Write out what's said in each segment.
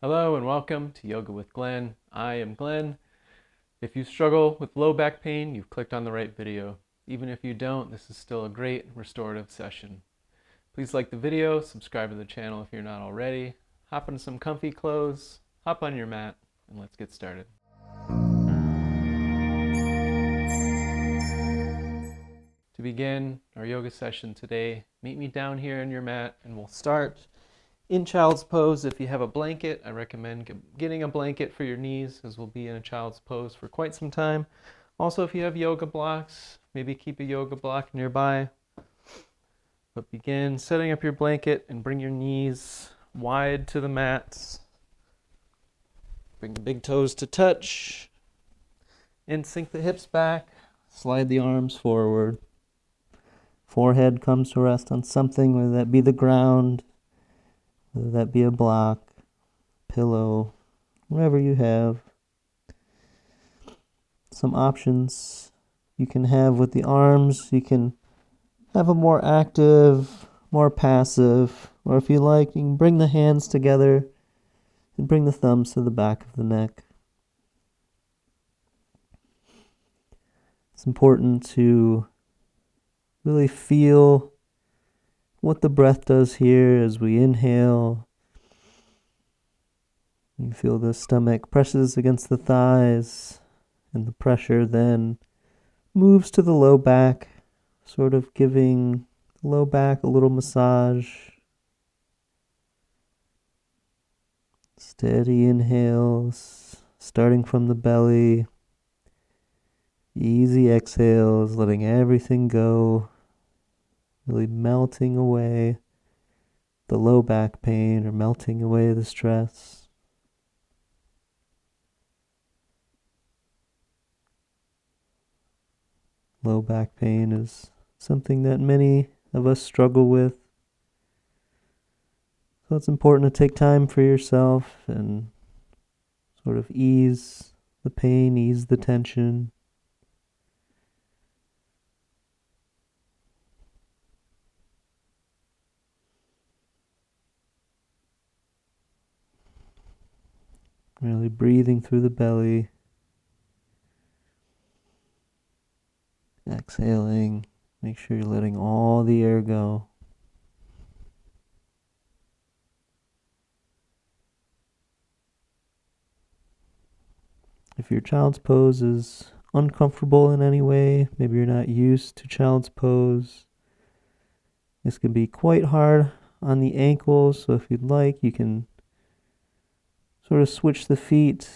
Hello and welcome to Yoga with Glenn. I am Glenn. If you struggle with low back pain, you've clicked on the right video. Even if you don't, this is still a great restorative session. Please like the video, subscribe to the channel if you're not already, hop into some comfy clothes, hop on your mat, and let's get started. To begin our yoga session today, meet me down here on your mat and we'll start in child's pose. If you have a blanket, I recommend getting a blanket for your knees, as we'll be in a child's pose for quite some time. Also, if you have yoga blocks, maybe keep a yoga block nearby. But begin setting up your blanket and bring your knees wide to the mats. Bring the big toes to touch and sink the hips back. Slide the arms forward. Forehead comes to rest on something, whether that be the ground, whether that be a block, pillow, whatever you have. Some options you can have with the arms. You can have a more active, more passive, or if you like, you can bring the hands together and bring the thumbs to the back of the neck. It's important to really feel what the breath does here as we inhale. You feel the stomach presses against the thighs, and the pressure then moves to the low back, sort of giving the low back a little massage. Steady inhales, starting from the belly. Easy exhales, letting everything go, really melting away the low back pain or melting away the stress. Low back pain is something that many of us struggle with. So it's important to take time for yourself and sort of ease the pain, ease the tension. Really breathing through the belly. Exhaling. Make sure you're letting all the air go. If your child's pose is uncomfortable in any way, maybe you're not used to child's pose, this can be quite hard on the ankles, so if you'd like, you can sort of switch the feet,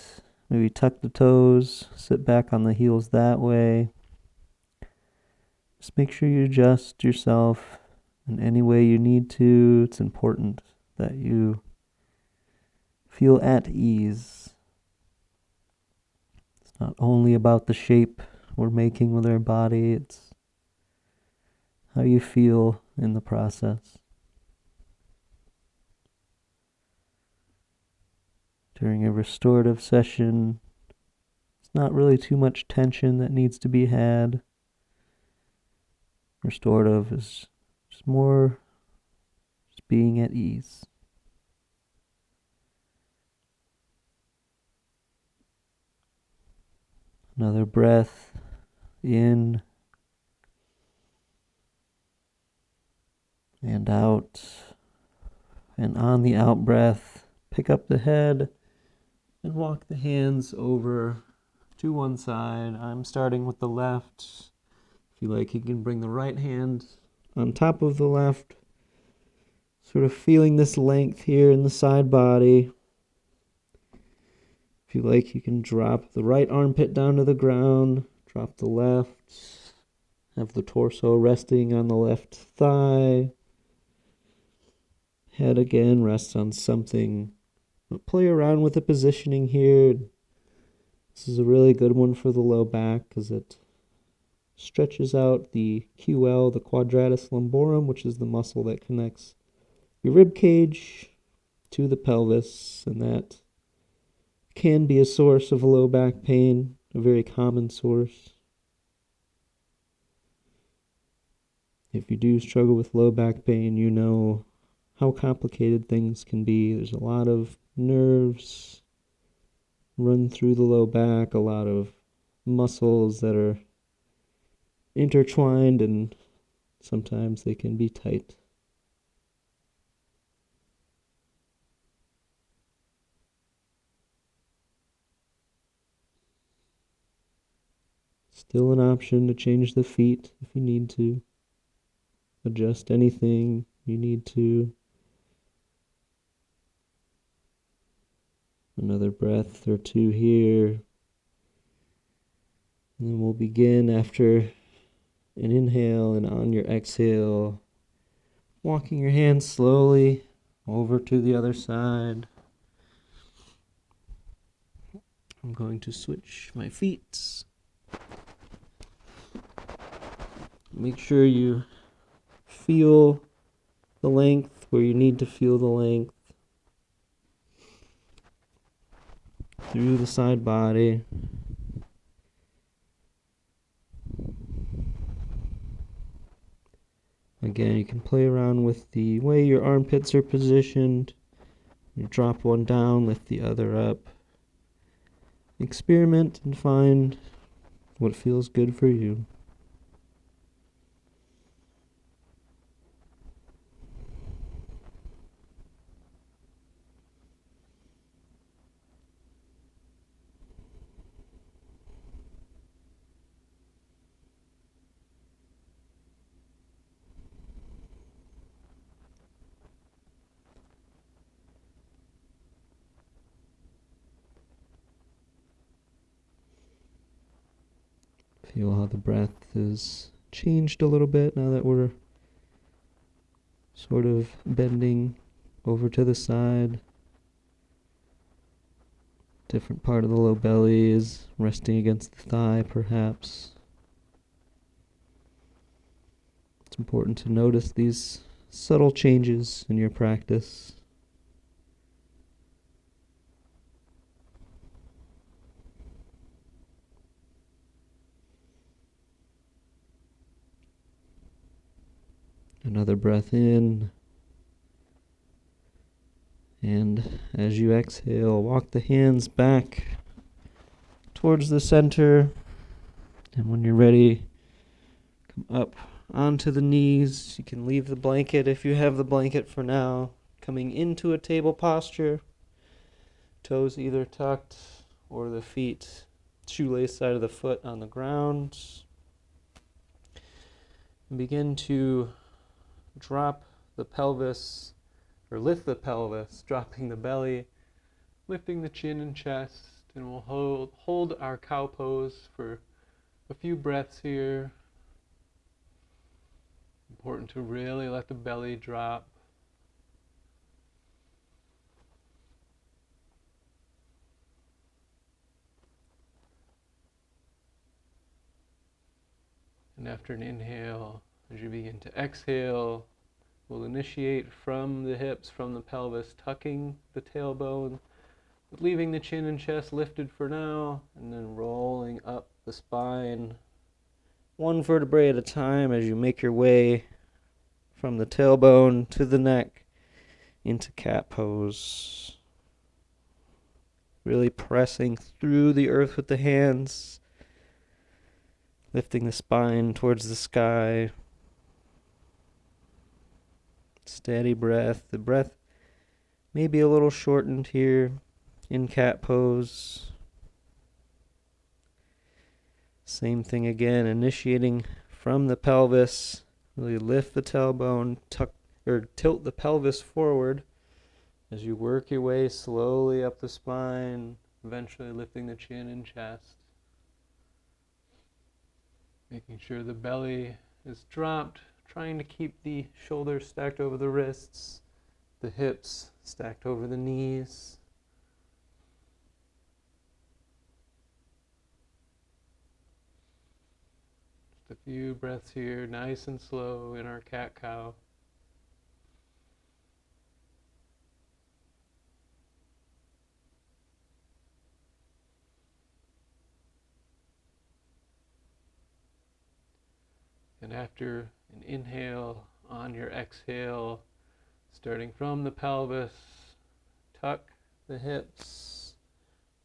maybe tuck the toes, sit back on the heels that way. Just make sure you adjust yourself in any way you need to. It's important that you feel at ease. It's not only about the shape we're making with our body, it's how you feel in the process. During a restorative session, it's not really too much tension that needs to be had. Restorative is just more just being at ease. Another breath in and out. And on the out breath, pick up the head and walk the hands over to one side. I'm starting with the left. If you like, you can bring the right hand on top of the left, sort of feeling this length here in the side body. If you like, you can drop the right armpit down to the ground, drop the left, have the torso resting on the left thigh. Head again rests on something. Play around with the positioning here. This is a really good one for the low back because it stretches out the QL, the quadratus lumborum, which is the muscle that connects your rib cage to the pelvis, and that can be a source of low back pain, a very common source. If you do struggle with low back pain, you know how complicated things can be. There's a lot of nerves run through the low back, a lot of muscles that are intertwined, and sometimes they can be tight. Still an option to change the feet if you need to. Adjust anything you need to. Another breath or two here. And then we'll begin after an inhale, and on your exhale, walking your hands slowly over to the other side. I'm going to switch my feet. Make sure you feel the length where you need to feel the length through the side body. Again, you can play around with the way your armpits are positioned. You drop one down, lift the other up. Experiment and find what feels good for you. Feel how the breath is changed a little bit now that we're sort of bending over to the side. Different part of the low belly is resting against the thigh, perhaps. It's important to notice these subtle changes in your practice. Another breath in. And as you exhale, walk the hands back towards the center. And when you're ready, come up onto the knees. You can leave the blanket if you have the blanket for now. Coming into a table posture. Toes either tucked or the feet, shoelace side of the foot on the ground. And begin to drop the pelvis, or lift the pelvis, dropping the belly, lifting the chin and chest, and we'll hold our cow pose for a few breaths here. Important to really let the belly drop. And after an inhale, as you begin to exhale, we'll initiate from the hips, from the pelvis, tucking the tailbone, leaving the chin and chest lifted for now, and then rolling up the spine, one vertebrae at a time as you make your way from the tailbone to the neck into cat pose. Really pressing through the earth with the hands, lifting the spine towards the sky. Steady breath. The breath may be a little shortened here in cat pose. Same thing again, initiating from the pelvis. Really lift the tailbone, tilt the pelvis forward as you work your way slowly up the spine, eventually lifting the chin and chest. Making sure the belly is dropped, trying to keep the shoulders stacked over the wrists, the hips stacked over the knees. Just a few breaths here, nice and slow in our cat-cow. And after an inhale, on your exhale, Starting from the pelvis, tuck the hips,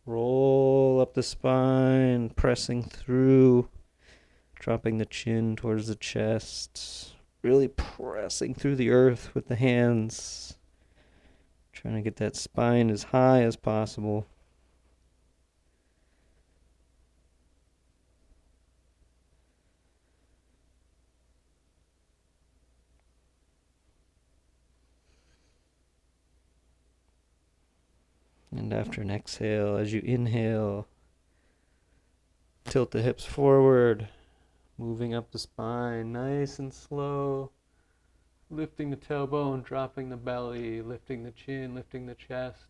roll up the spine, pressing through, dropping the chin towards the chest, really pressing through the earth with the hands, trying to get that spine as high as possible. And after an exhale, as you inhale, tilt the hips forward, moving up the spine, nice and slow, lifting the tailbone, dropping the belly, lifting the chin, lifting the chest.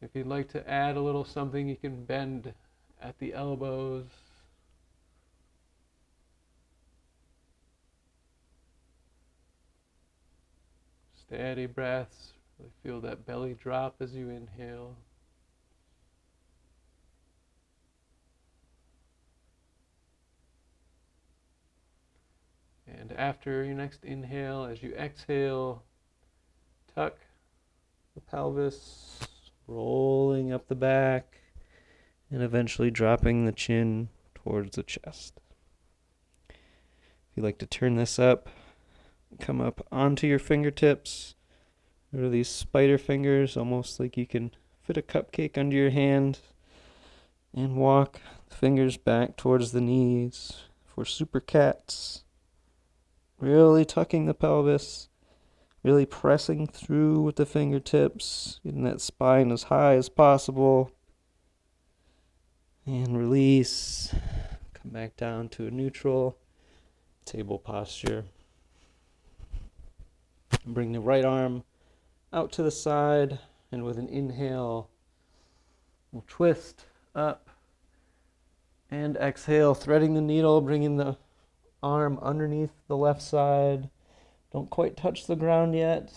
If you'd like to add a little something, you can bend at the elbows. Steady breaths. Really feel that belly drop as you inhale. And after your next inhale, as you exhale, tuck the pelvis, rolling up the back, and eventually dropping the chin towards the chest. If you'd like to turn this up, come up onto your fingertips. There are these spider fingers, almost like you can fit a cupcake under your hand, and walk the fingers back towards the knees for super cats. Really tucking the pelvis, really pressing through with the fingertips, getting that spine as high as possible. And release. Come back down to a neutral table posture. Bring the right arm out to the side, and with an inhale, we'll twist up and exhale, threading the needle, bringing the arm underneath the left side. Don't quite touch the ground yet.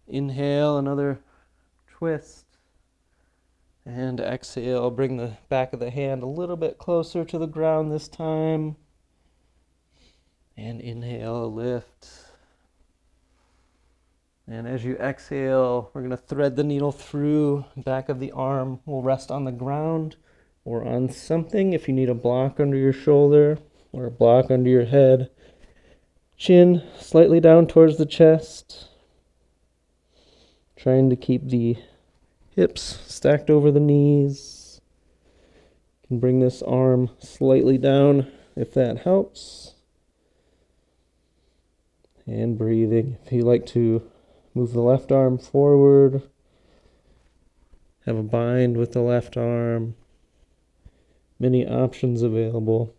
Inhale, another twist. And exhale, bring the back of the hand a little bit closer to the ground this time. And inhale, lift. And as you exhale, we're going to thread the needle through the back of the arm. We'll rest on the ground or on something if you need a block under your shoulder or a block under your head. Chin slightly down towards the chest. Trying to keep the hips stacked over the knees. You can bring this arm slightly down if that helps. And breathing. If you like to move the left arm forward, have a bind with the left arm. Many options available.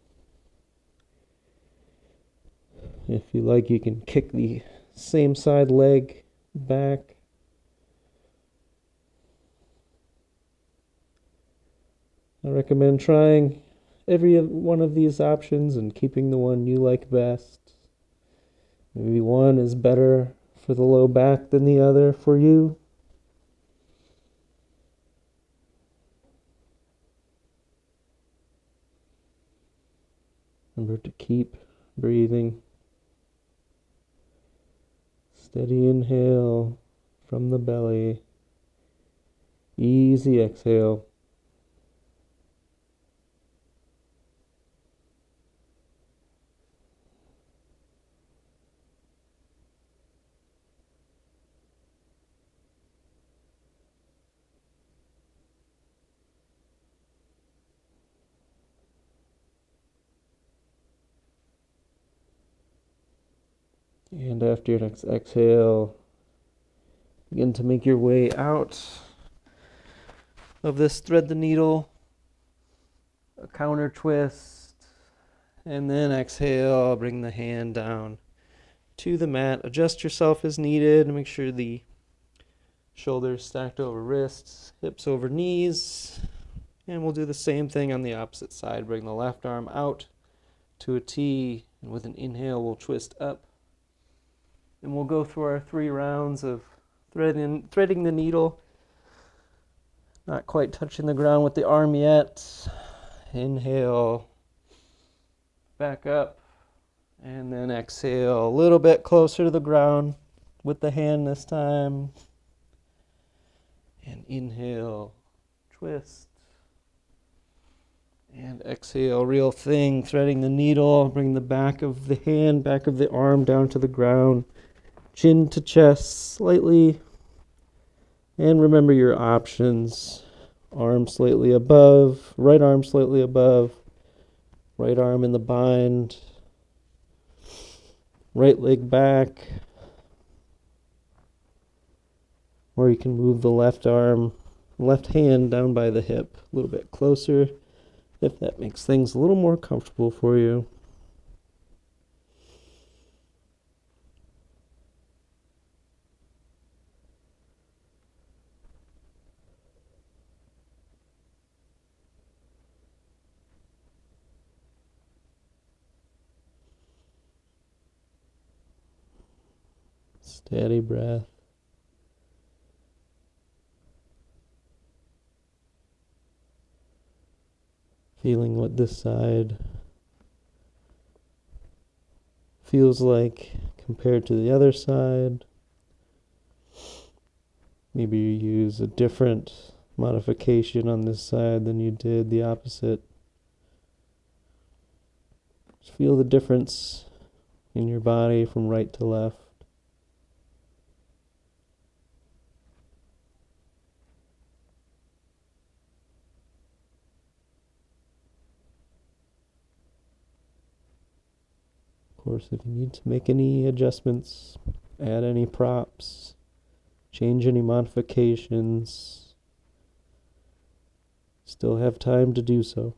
If you like, you can kick the same side leg back. I recommend trying every one of these options and keeping the one you like best. Maybe one is better for the low back than the other for you. Remember to keep breathing. Steady inhale from the belly. Easy exhale. And after your next exhale, begin to make your way out of this thread the needle, a counter twist, and then exhale, bring the hand down to the mat. Adjust yourself as needed and make sure the shoulders stacked over wrists, hips over knees. And we'll do the same thing on the opposite side. Bring the left arm out to a T, and with an inhale, we'll twist up. And we'll go through our 3 rounds of threading the needle. Not quite touching the ground with the arm yet. Inhale, back up, and then exhale a little bit closer to the ground. with the hand this time. And inhale, twist. And exhale, real thing, threading the needle. Bring the back of the hand, back of the arm down to the ground. Chin to chest slightly. And remember your options. Arm slightly above, right arm slightly above, right arm in the bind, right leg back. Or you can move the left arm, left hand down by the hip a little bit closer if that makes things a little more comfortable for you. Steady breath. Feeling what this side feels like compared to the other side. Maybe you use a different modification on this side than you did the opposite. Just feel the difference in your body from right to left. Of course, if you need to make any adjustments, add any props, change any modifications, still have time to do so.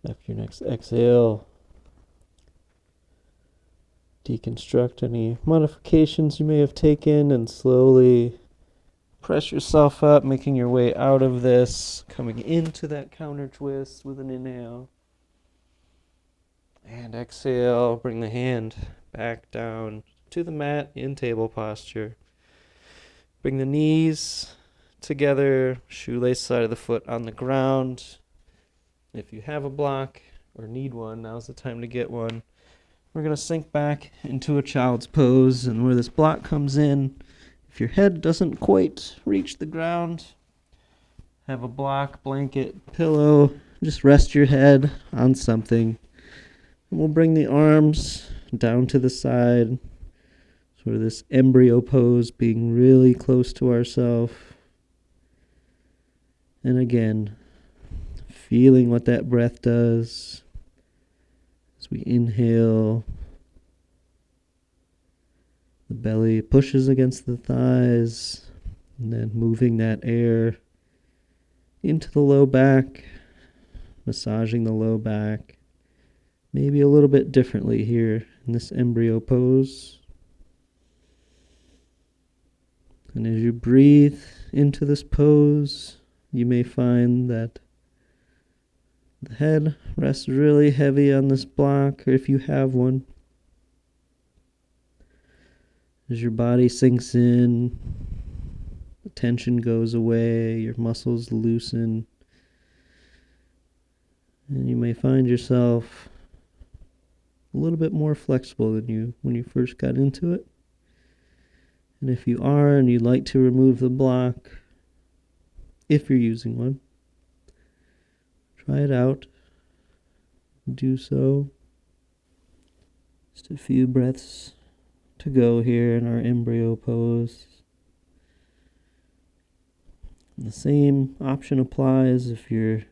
After your next exhale, deconstruct any modifications you may have taken and slowly press yourself up, making your way out of this, coming into that counter twist with an inhale. And exhale, bring the hand back down to the mat in table posture. Bring the knees together, shoelace side of the foot on the ground. If you have a block or need one, now's the time to get one. We're going to sink back into a child's pose, and where this block comes in, if your head doesn't quite reach the ground, have a block, blanket, pillow, just rest your head on something. And we'll bring the arms down to the side, sort of this embryo pose, being really close to ourselves. And again, feeling what that breath does as we inhale. The belly pushes against the thighs, and then moving that air into the low back, massaging the low back, maybe a little bit differently here in this embryo pose. And as you breathe into this pose, you may find that the head rests really heavy on this block, or if you have one. As your body sinks in, the tension goes away, your muscles loosen, and you may find yourself a little bit more flexible than when you first got into it. And if you are and you'd like to remove the block, if you're using one, try it out. Do so. Just a few breaths to go here in our embryo pose. And the same option applies if your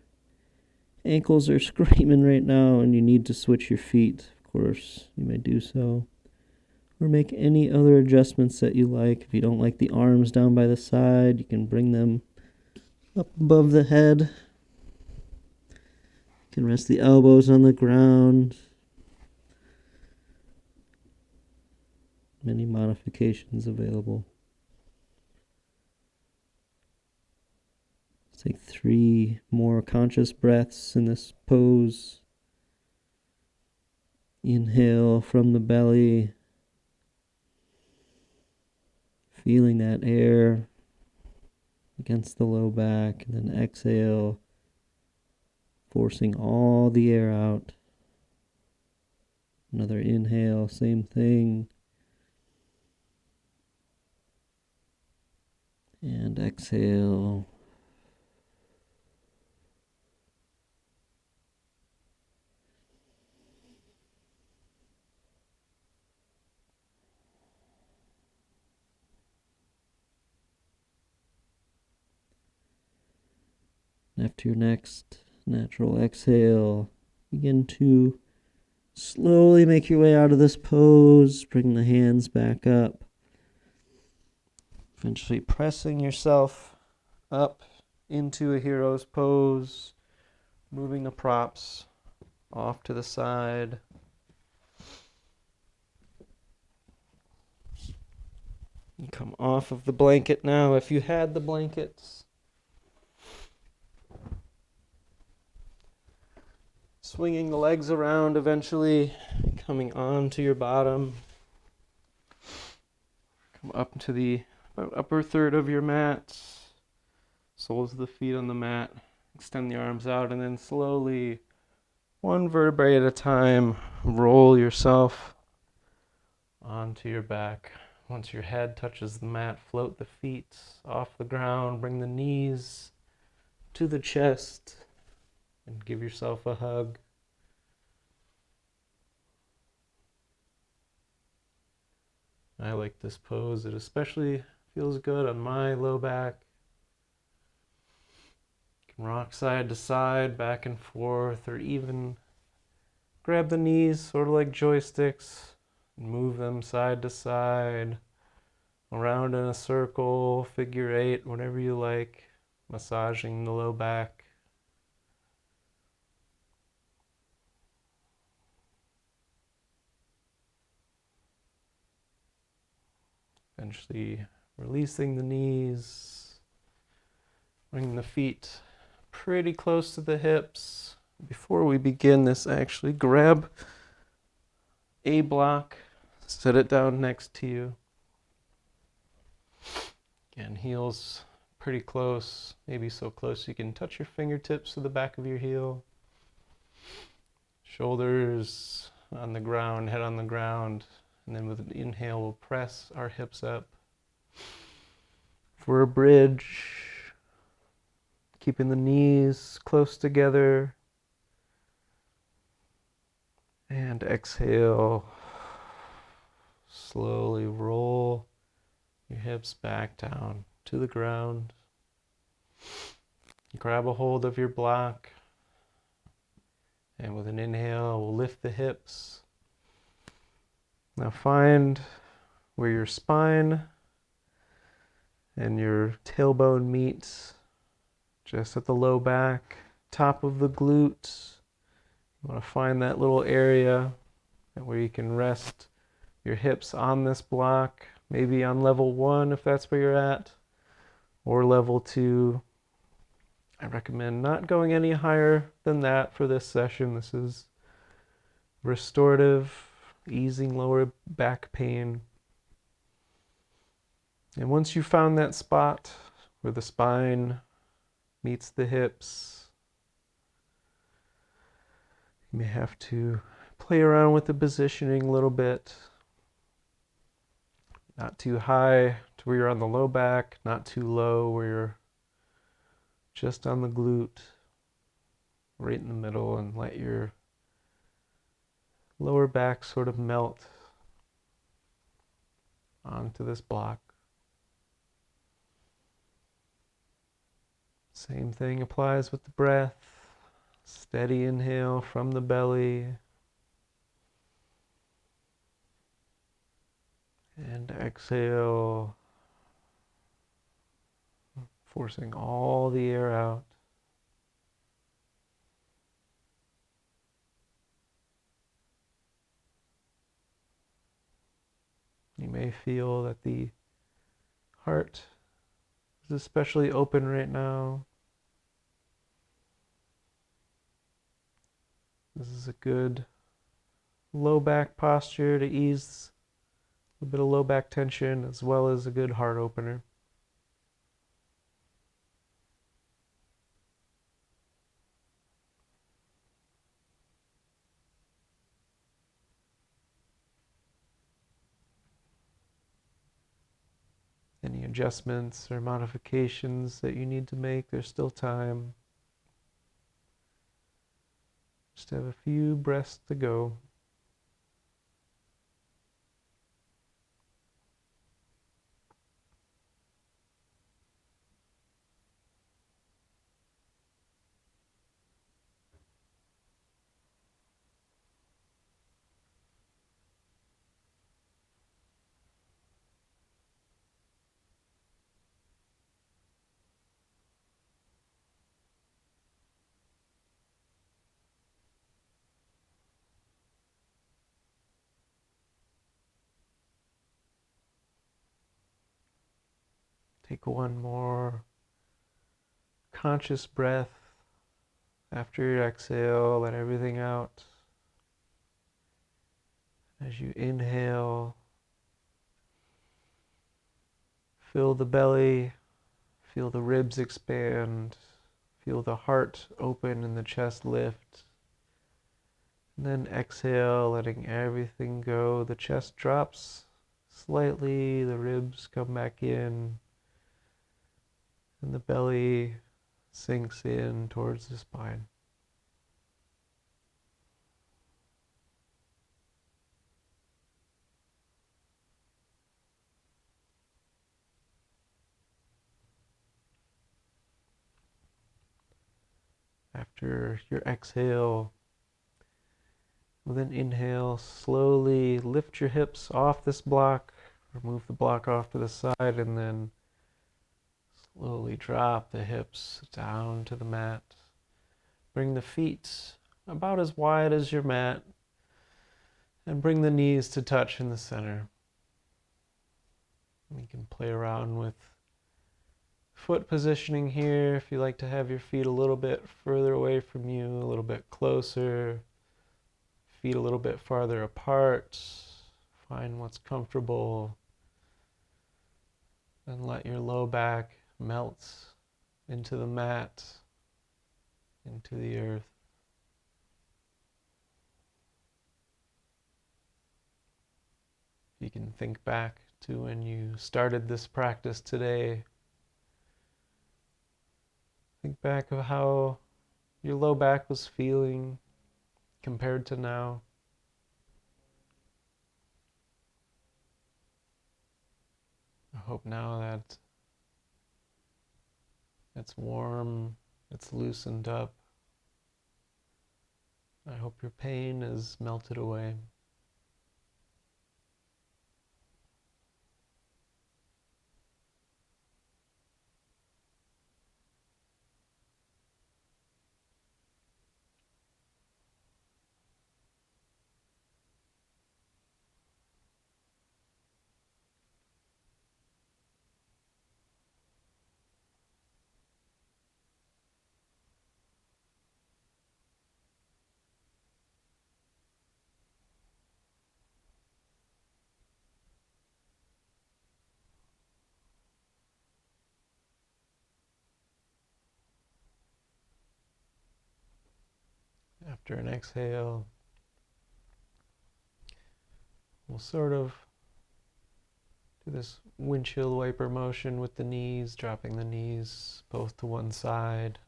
ankles are screaming right now and you need to switch your feet. Of course, you may do so. Or make any other adjustments that you like. If you don't like the arms down by the side, you can bring them up above the head. You can rest the elbows on the ground. Many modifications available. Let's take 3 more conscious breaths in this pose. Inhale from the belly, feeling that air against the low back, and then exhale, forcing all the air out. Another inhale, same thing. And exhale. After your next natural exhale, begin to slowly make your way out of this pose. Bring the hands back up. Eventually pressing yourself up into a hero's pose. Moving the props off to the side. You come off of the blanket now if you had the blankets. Swinging the legs around, eventually coming onto your bottom. Come up to the upper third of your mat. Soles of the feet on the mat. Extend the arms out, and then slowly, one vertebrae at a time, roll yourself onto your back. Once your head touches the mat, float the feet off the ground. Bring the knees to the chest. And give yourself a hug. I like this pose. It especially feels good on my low back. You can rock side to side, back and forth, or even grab the knees, sort of like joysticks, and move them side to side, around in a circle, figure 8, whatever you like, massaging the low back. Eventually releasing the knees, bringing the feet pretty close to the hips. Before we begin this, actually grab a block, set it down next to you. Again, heels pretty close, maybe so close you can touch your fingertips to the back of your heel. Shoulders on the ground, head on the ground. And then with an inhale, we'll press our hips up for a bridge, keeping the knees close together. And exhale, slowly roll your hips back down to the ground. Grab a hold of your block. And with an inhale, we'll lift the hips. Now find where your spine and your tailbone meet, just at the low back, top of the glutes. You want to find that little area where you can rest your hips on this block, maybe on level 1 if that's where you're at, or level 2. I recommend not going any higher than that for this session. This is restorative, easing lower back pain. And once you've found that spot where the spine meets the hips, you may have to play around with the positioning a little bit. Not too high to where you're on the low back, not too low where you're just on the glute, right in the middle, and let your lower back sort of melt onto this block. Same thing applies with the breath. Steady inhale from the belly. And exhale, forcing all the air out. You may feel that the heart is especially open right now. This is a good low back posture to ease a bit of low back tension, as well as a good heart opener. Any adjustments or modifications that you need to make, there's still time. Just have a few breaths to go. Take one more conscious breath after your exhale. Let everything out. As you inhale, fill the belly, feel the ribs expand, feel the heart open and the chest lift. And then exhale, letting everything go. The chest drops slightly, the ribs come back in, and the belly sinks in towards the spine. After your exhale, with an inhale, slowly lift your hips off this block, or move the block off to the side, and then slowly drop the hips down to the mat. Bring the feet about as wide as your mat, and bring the knees to touch in the center. You can play around with foot positioning here if you like to have your feet a little bit further away from you, a little bit closer, feet a little bit farther apart. Find what's comfortable, and let your low back melt into the mat, into the earth. You can think back to when you started this practice today. Think back of how your low back was feeling compared to now. I hope now that it's warm, it's loosened up. I hope your pain is melted away. After an exhale, we'll sort of do this windshield wiper motion with the knees, dropping the knees both to one side,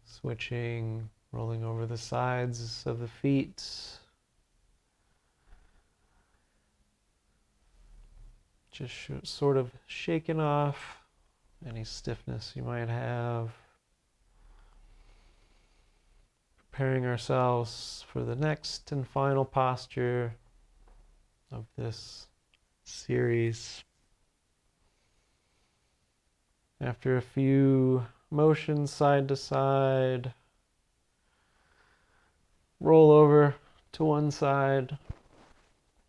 switching, rolling over the sides of the feet. Just sort of shaking off any stiffness you might have. Preparing ourselves for the next and final posture of this series. After a few motions side to side, roll over to one side,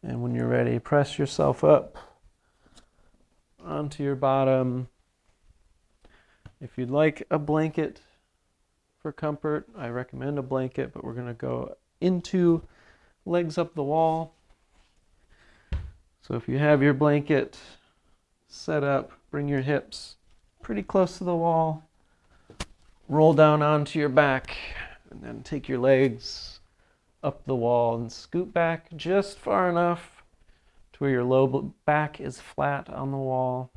and when you're ready, press yourself up onto your bottom. If you'd like a blanket for comfort, I recommend a blanket, but we're going to go into legs up the wall. So if you have your blanket set up, bring your hips pretty close to the wall, roll down onto your back, and then take your legs up the wall and scoot back just far enough to where your low back is flat on the wall.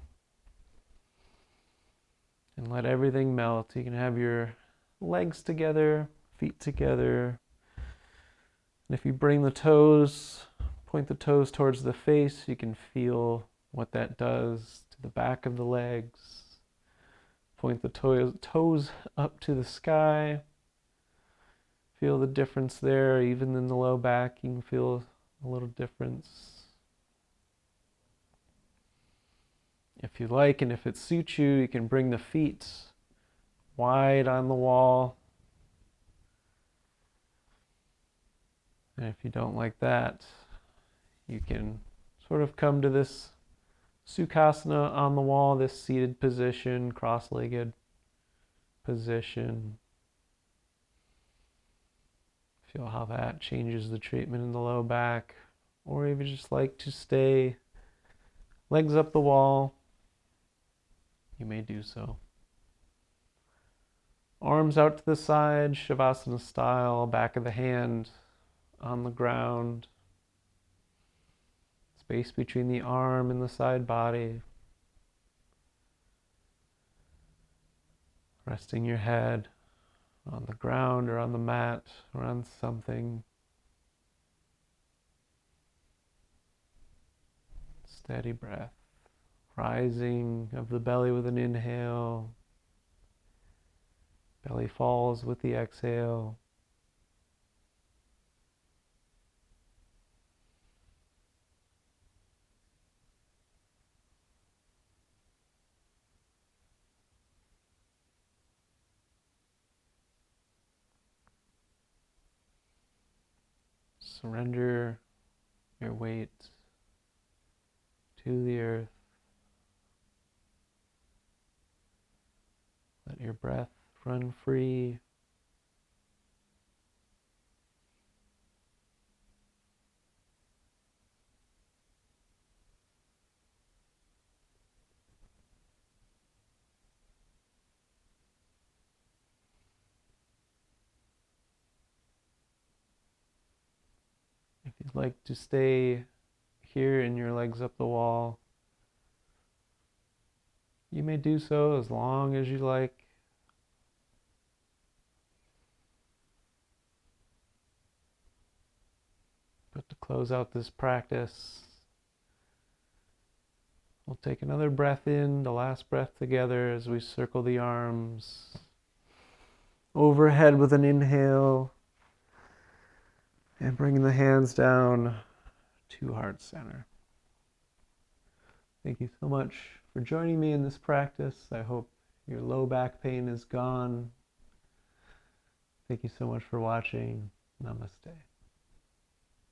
And let everything melt. You can have your legs together, feet together. And if you bring the toes, point the toes towards the face, you can feel what that does to the back of the legs. Point the toes up to the sky. Feel the difference there. Even in the low back, you can feel a little difference. If you like, and if it suits you, you can bring the feet wide on the wall. And if you don't like that, you can sort of come to this Sukhasana on the wall, this seated position, cross-legged position. Feel how that changes the treatment in the low back. Or if you just like to stay legs up the wall, you may do so. Arms out to the side, Shavasana style, back of the hand on the ground. Space between the arm and the side body. Resting your head on the ground or on the mat or on something. Steady breath. Rising of the belly with an inhale. Belly falls with the exhale. Surrender your weight to the earth. Let your breath run free. If you'd like to stay here in your legs up the wall, you may do so as long as you like. But to close out this practice, we'll take another breath in, the last breath together as we circle the arms overhead with an inhale and bringing the hands down to heart center. Thank you so much for joining me in this practice. I hope your low back pain is gone. Thank you so much for watching. Namaste.